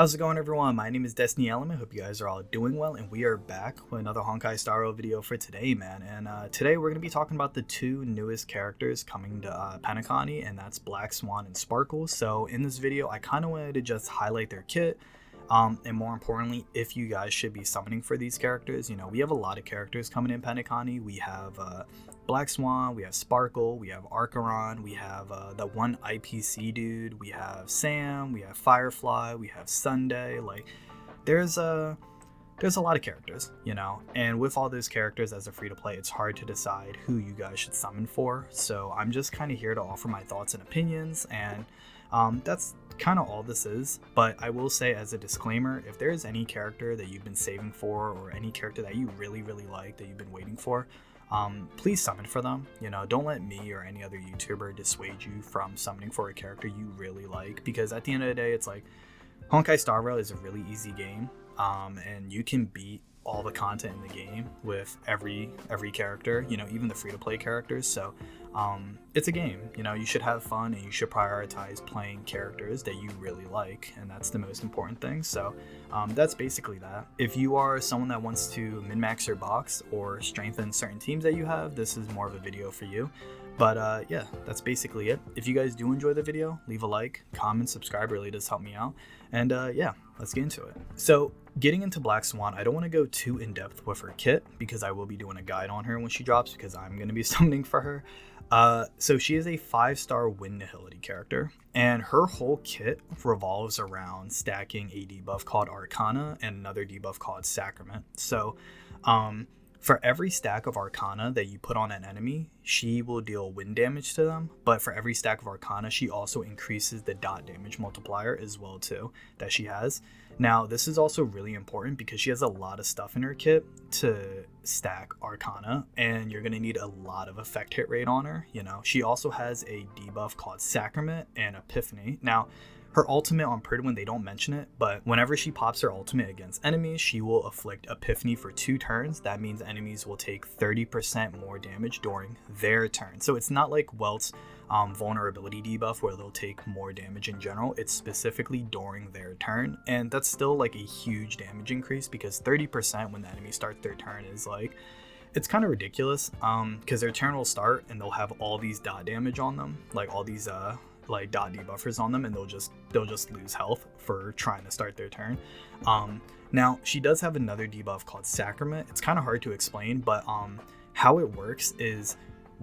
How's it going, everyone? My name is DestinyElement. Hope you guys are all doing well, and we are back with another Honkai Star Rail video for today, man. And today we're going to be talking about the two newest characters coming to Penacony, and that's Black Swan and Sparkle. So in this video, I kind of wanted to just highlight their kit, and more importantly, if you guys should be summoning for these characters. You know, we have a lot of characters coming in Penacony. We have Black Swan, we have Sparkle, we have Archeron, we have the one IPC dude, we have Sam, we have Firefly, we have Sunday. Like, there's a lot of characters, you know, and with all those characters as a free-to-play, it's hard to decide who you guys should summon for. So I'm just kind of here to offer my thoughts and opinions, and that's kind of all this is. But I will say, as a disclaimer, if there's any character that you've been saving for, or any character that you really like that you've been waiting for, please summon for them. You know, don't let me or any other YouTuber dissuade you from summoning for a character you really like, because at the end of the day, it's like, Honkai Star Rail is a really easy game, and you can beat all the content in the game with every character, you know, even the free-to-play characters. So it's a game, you know, you should have fun, and you should prioritize playing characters that you really like, and that's the most important thing. So that's basically that. If you are someone that wants to min-max your box or strengthen certain teams that you have, this is more of a video for you. But yeah, that's basically it. If you guys do enjoy the video, leave a like, comment, subscribe, really does help me out. And yeah, let's get into it. So getting into Black Swan, I don't want to go too in-depth with her kit, because I will be doing a guide on her when she drops, because I'm going to be summoning for her. So she is a 5-star wind nihility character, and her whole kit revolves around stacking a debuff called Arcana and another debuff called Sacrament. So for every stack of Arcana that you put on an enemy, she will deal wind damage to them, but for every stack of Arcana, she also increases the dot damage multiplier as well too that she has. Now, this is also really important because she has a lot of stuff in her kit to stack Arcana, and you're going to need a lot of effect hit rate on her. You know, she also has a debuff called Sacrament and Epiphany. Now, her ultimate on Pridwin, they don't mention it, but whenever she pops her ultimate against enemies, she will afflict Epiphany for 2 turns. That means enemies will take 30% more damage during their turn. So it's not like Welt's vulnerability debuff where they'll take more damage in general. It's specifically during their turn, and that's still like a huge damage increase, because 30% when the enemies start their turn is like, it's kind of ridiculous, because their turn will start and they'll have all these dot damage on them, like all these like dot debuffers on them, and they'll just lose health for trying to start their turn. Now she does have another debuff called Sacrament. It's kind of hard to explain, but how it works is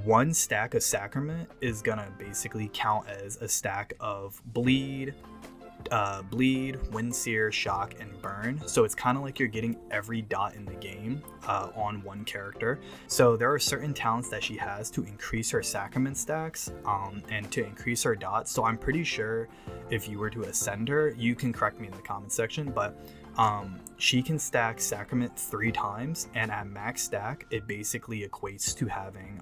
1 stack of Sacrament is gonna basically count as a stack of bleed, wind sear, shock, and burn. So it's kind of like you're getting every dot in the game on one character. So there are certain talents that she has to increase her Sacrament stacks and to increase her dots. So I'm pretty sure if you were to ascend her, you can correct me in the comment section, but she can stack Sacrament 3 times, and at max stack it basically equates to having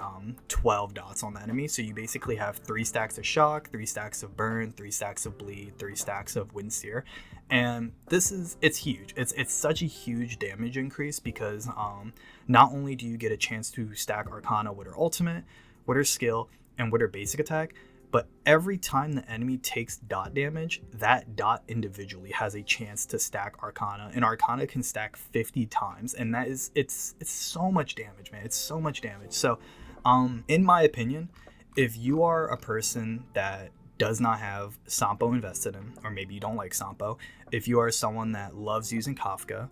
12 dots on the enemy. So you basically have 3 stacks of shock, 3 stacks of burn, 3 stacks of bleed, 3 stacks of wind sear, and it's huge. It's such a huge damage increase, because not only do you get a chance to stack Arcana with her ultimate, with her skill, and with her basic attack, but every time the enemy takes dot damage, that dot individually has a chance to stack Arcana, and Arcana can stack 50 times, and that is, it's so much damage, man. It's so much damage. So in my opinion, if you are a person that does not have Sampo invested in, or maybe you don't like Sampo, if you are someone that loves using Kafka,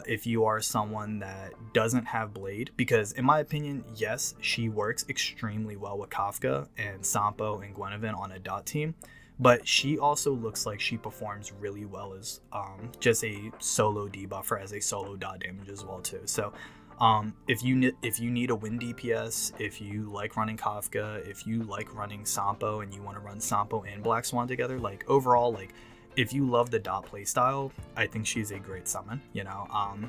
if you are someone that doesn't have Blade, because in my opinion, yes, she works extremely well with Kafka and Sampo and Gwenevin on a dot team, but she also looks like she performs really well as just a solo debuffer, as a solo dot damage as well too. So if you need a win DPS, if you like running Kafka, if you like running Sampo and you want to run Sampo and Black Swan together, like overall, like, if you love the dot playstyle, I think she's a great summon. You know,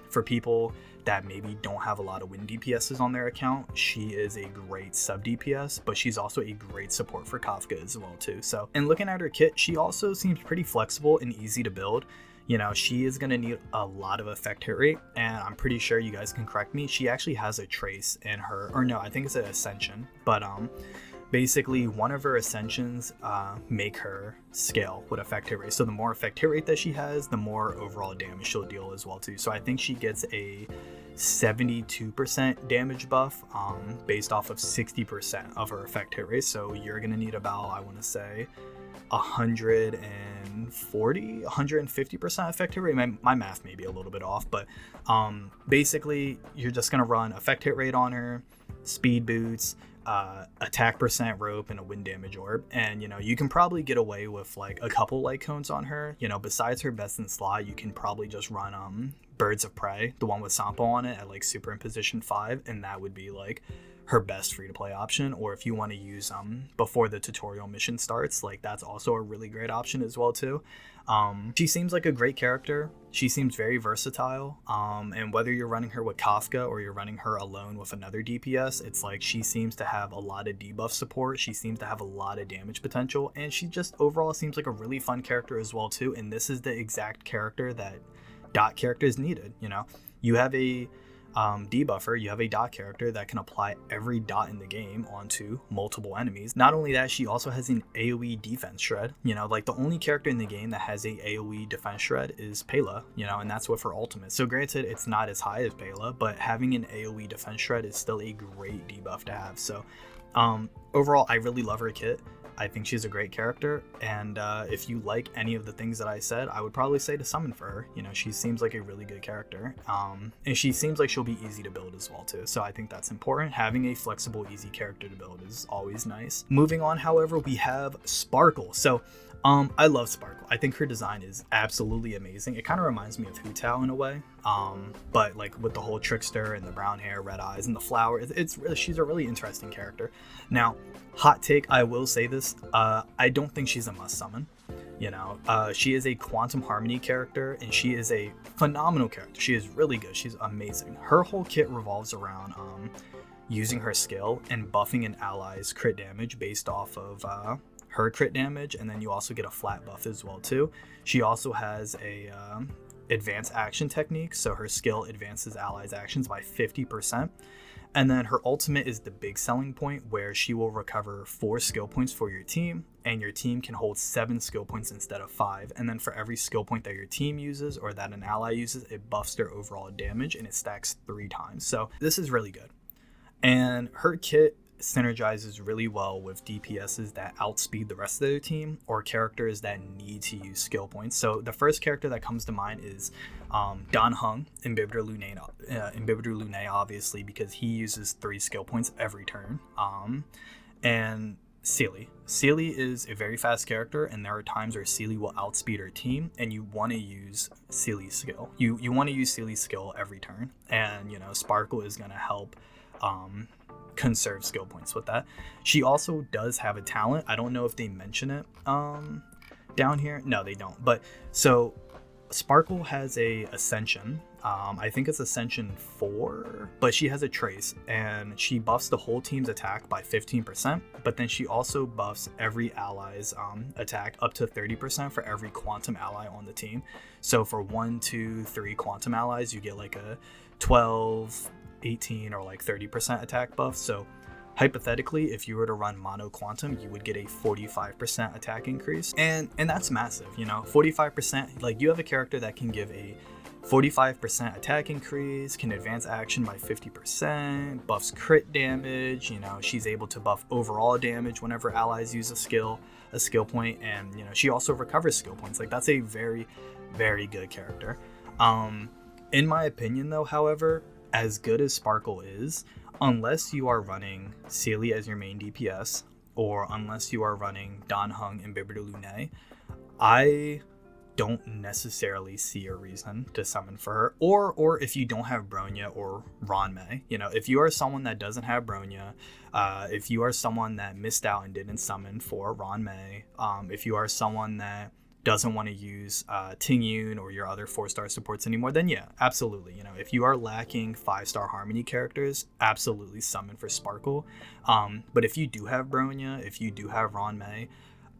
for people that maybe don't have a lot of win DPSs on their account, she is a great sub DPS, but she's also a great support for Kafka as well too. So, and looking at her kit, she also seems pretty flexible and easy to build. You know, she is going to need a lot of effect hit rate, and I'm pretty sure you guys can correct me, she actually has a trace in her, or no, I think it's an ascension, but basically one of her ascensions make her scale with effect hit rate. So the more effect hit rate that she has, the more overall damage she'll deal as well too. So I think she gets a 72% damage buff based off of 60% of her effect hit rate. So you're gonna need about, I want to say, 150% effect hit rate. My math may be a little bit off, but basically you're just gonna run effect hit rate on her, speed boots, attack percent rope, and a wind damage orb. And you can probably get away with like a couple light cones on her. Besides her best in slot, you can probably just run Birds of Prey, the one with Sampo on it, at like super in position 5, and that would be like her best free to play option. Or if you want to use before the tutorial mission starts, like that's also a really great option as well too. She seems like a great character. She seems very versatile, and whether you're running her with Kafka or you're running her alone with another DPS, it's like she seems to have a lot of debuff support. She seems to have a lot of damage potential, and she just overall seems like a really fun character as well too. And this is the exact character that dot characters needed. You have a debuffer, you have a dot character that can apply every dot in the game onto multiple enemies. Not only that, she also has an AoE defense shred. Like the only character in the game that has a AoE defense shred is Pela, and that's with her ultimate. So granted, it's not as high as Pela, but having an AoE defense shred is still a great debuff to have. So overall, I really love her kit. I think she's a great character, and if you like any of the things that I said, I would probably say to summon for her. She seems like a really good character, and she seems like she'll be easy to build as well too, so I think that's important. Having a flexible, easy character to build is always nice. Moving on, however, we have Sparkle. So I love Sparkle. I think her design is absolutely amazing. It kind of reminds me of Hu Tao in a way, but like with the whole trickster and the brown hair, red eyes, and the flower. She's a really interesting character. Now, hot take, I will say this, I don't think she's a must summon. She is a Quantum Harmony character, and she is a phenomenal character. She is really good. She's amazing. Her whole kit revolves around using her skill and buffing an ally's crit damage based off of her crit damage, and then you also get a flat buff as well too. She also has a advanced action technique, so her skill advances allies' actions by 50%. And then her ultimate is the big selling point, where she will recover 4 skill points for your team, and your team can hold 7 skill points instead of 5. And then for every skill point that your team uses or that an ally uses, it buffs their overall damage, and it stacks 3 times. So this is really good. And her kit synergizes really well with DPSs that outspeed the rest of their team, or characters that need to use skill points. So the first character that comes to mind is Dan Heng, Imbibitor Lunae, obviously, because he uses 3 skill points every turn. And Sealy. Sealy is a very fast character, and there are times where Sealy will outspeed her team, and you want to use Sealy's skill. You want to use Sealy's skill every turn, and Sparkle is going to help conserve skill points with that. She also does have a talent. I don't know if they mention it down here. No, they don't. But so Sparkle has a ascension. I think it's ascension 4, but she has a trace, and she buffs the whole team's attack by 15%, but then she also buffs every ally's attack up to 30% for every quantum ally on the team. So for 1, 2, 3 quantum allies, you get like a 12, 18, or like 30% attack buff. So hypothetically, if you were to run mono quantum, you would get a 45% attack increase, and that's massive. 45%, like, you have a character that can give a 45% attack increase, can advance action by 50%, buffs crit damage. She's able to buff overall damage whenever allies use a skill point, and she also recovers skill points. Like, that's a very, very good character. In my opinion though, however, as good as Sparkle is, unless you are running Sealy as your main DPS, or unless you are running Dan Heng and Imbibitor Lunae, I don't necessarily see a reason to summon for her. Or if you don't have Bronya or Ranmei, if you are someone that doesn't have Bronya, if you are someone that missed out and didn't summon for Ranmei, if you are someone that doesn't want to use Tingyun or your other 4-star supports anymore, then yeah, absolutely. If you are lacking 5-star Harmony characters, absolutely summon for Sparkle. But if you do have Bronya, if you do have Ranmei,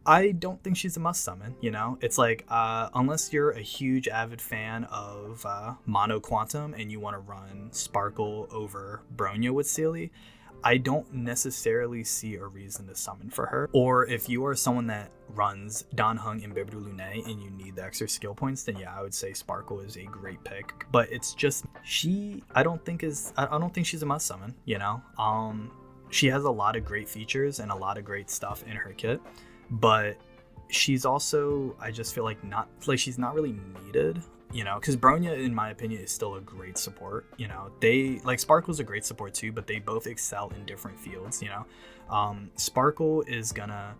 I don't think she's a must summon. It's like, unless you're a huge avid fan of Mono Quantum and you want to run Sparkle over Bronya with Sealy, I don't necessarily see a reason to summon for her. Or if you are someone that runs Dan Heng and Bibru Lune and you need the extra skill points, then yeah, I would say Sparkle is a great pick. But it's just I don't think she's a must summon, you know? She has a lot of great features and a lot of great stuff in her kit, but she's also, I just feel like she's not really needed, you know, because Bronya, in my opinion, is still a great support. You know, they like Sparkle's a great support too, but they both excel in different fields. You know, Sparkle is gonna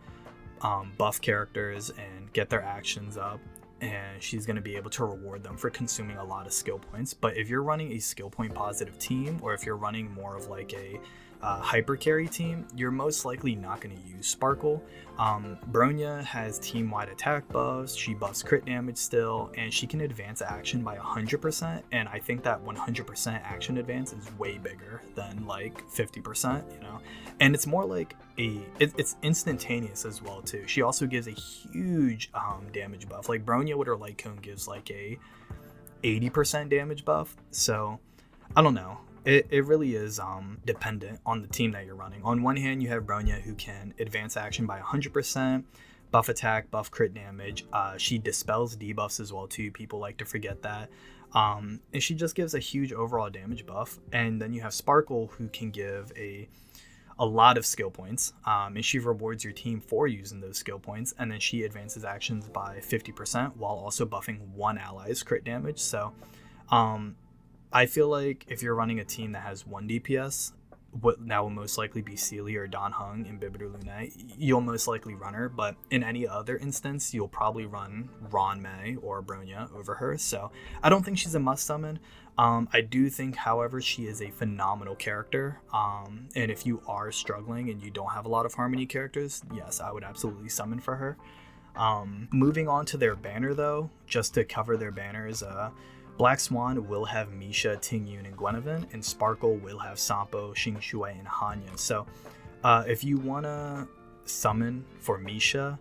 buff characters and get their actions up, and she's going to be able to reward them for consuming a lot of skill points. But if you're running a skill point positive team, or if you're running more of like a hyper carry team, you're most likely not going to use Sparkle. Bronya has team-wide attack buffs, she buffs crit damage still, and she can advance action by 100%, and I think that 100% action advance is way bigger than like 50%, you know? And it's more like it's instantaneous as well too. She also gives a huge damage buff. Like Bronya with her light cone gives like a 80% damage buff, so I don't know. It really is dependent on the team that you're running. On one hand, you have Bronya, who can advance action by 100%, buff attack, buff crit damage. She dispels debuffs as well too. People like to forget that. And she just gives a huge overall damage buff. And then you have Sparkle, who can give a lot of skill points, and she rewards your team for using those skill points. And then she advances actions by 50% while also buffing one ally's crit damage. So I feel like if you're running a team that has 1 DPS, that will most likely be Sealy or Dan Heng in Bibidor Lune, you'll most likely run her. But in any other instance, you'll probably run Ron Mei or Bronya over her. So I don't think she's a must summon. I do think, however, she is a phenomenal character. And if you are struggling and you don't have a lot of Harmony characters, yes, I would absolutely summon for her. Moving on to their banner, though, just to cover their banners, Black Swan will have Misha, Tingyun, and Gwenevin, and Sparkle will have Sampo, Xing Shui, and Hanya. So if you want to summon for Misha,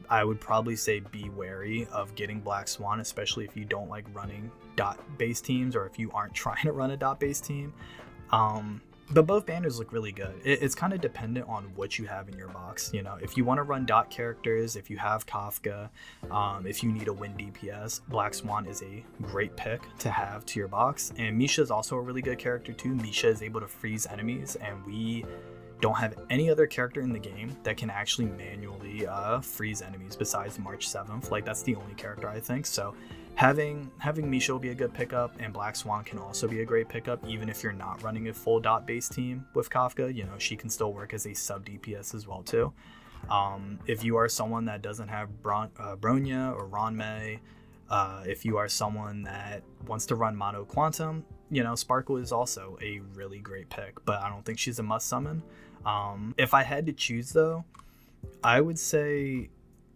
I would probably say be wary of getting Black Swan, especially if you don't like running dot-based teams, or if you aren't trying to run a dot-based team. But both banners look really good. It's kind of dependent on what you have in your box. You know, if you want to run dot characters, if you have Kafka, if you need a win DPS, Black Swan is a great pick to have to your box. And Misha is also a really good character too. Misha is able to freeze enemies, and we don't have any other character in the game that can actually manually freeze enemies besides March 7th. Like, that's the only character, I think. So having Misha will be a good pickup, and Black Swan can also be a great pickup, even if you're not running a full dot based team with Kafka. You know, she can still work as a sub DPS as well too. If you are someone that doesn't have Bronya or Ron Mei, if you are someone that wants to run Mono Quantum, you know, Sparkle is also a really great pick, but I don't think she's a must summon. If I had to choose though, I would say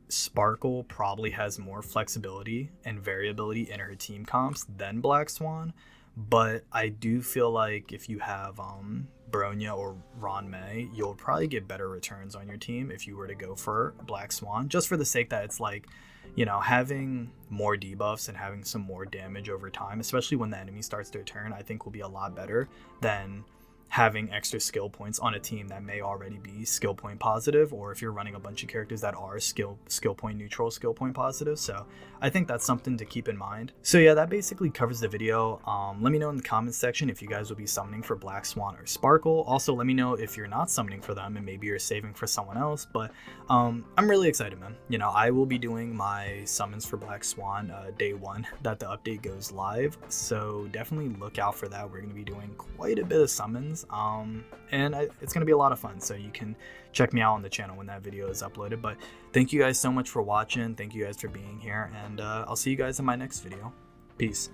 Sparkle probably has more flexibility and variability in her team comps than Black Swan, but I do feel like if you have Bronya or Ron Mei, you'll probably get better returns on your team if you were to go for Black Swan, just for the sake that it's like, you know, having more debuffs and having some more damage over time, especially when the enemy starts their turn, I think will be a lot better than having extra skill points on a team that may already be skill point positive, or if you're running a bunch of characters that are skill point neutral, skill point positive. So I think that's something to keep in mind. So yeah, that basically covers the video. Let me know in the comments section if you guys will be summoning for Black Swan or Sparkle. Also, let me know if you're not summoning for them and maybe you're saving for someone else. But I'm really excited, man. You know, I will be doing my summons for Black Swan day 1 that the update goes live, so definitely look out for that. We're going to be doing quite a bit of summons, and it's going to be a lot of fun, so you can check me out on the channel when that video is uploaded. But thank you guys so much for watching. Thank you guys for being here, and I'll see you guys in my next video. Peace.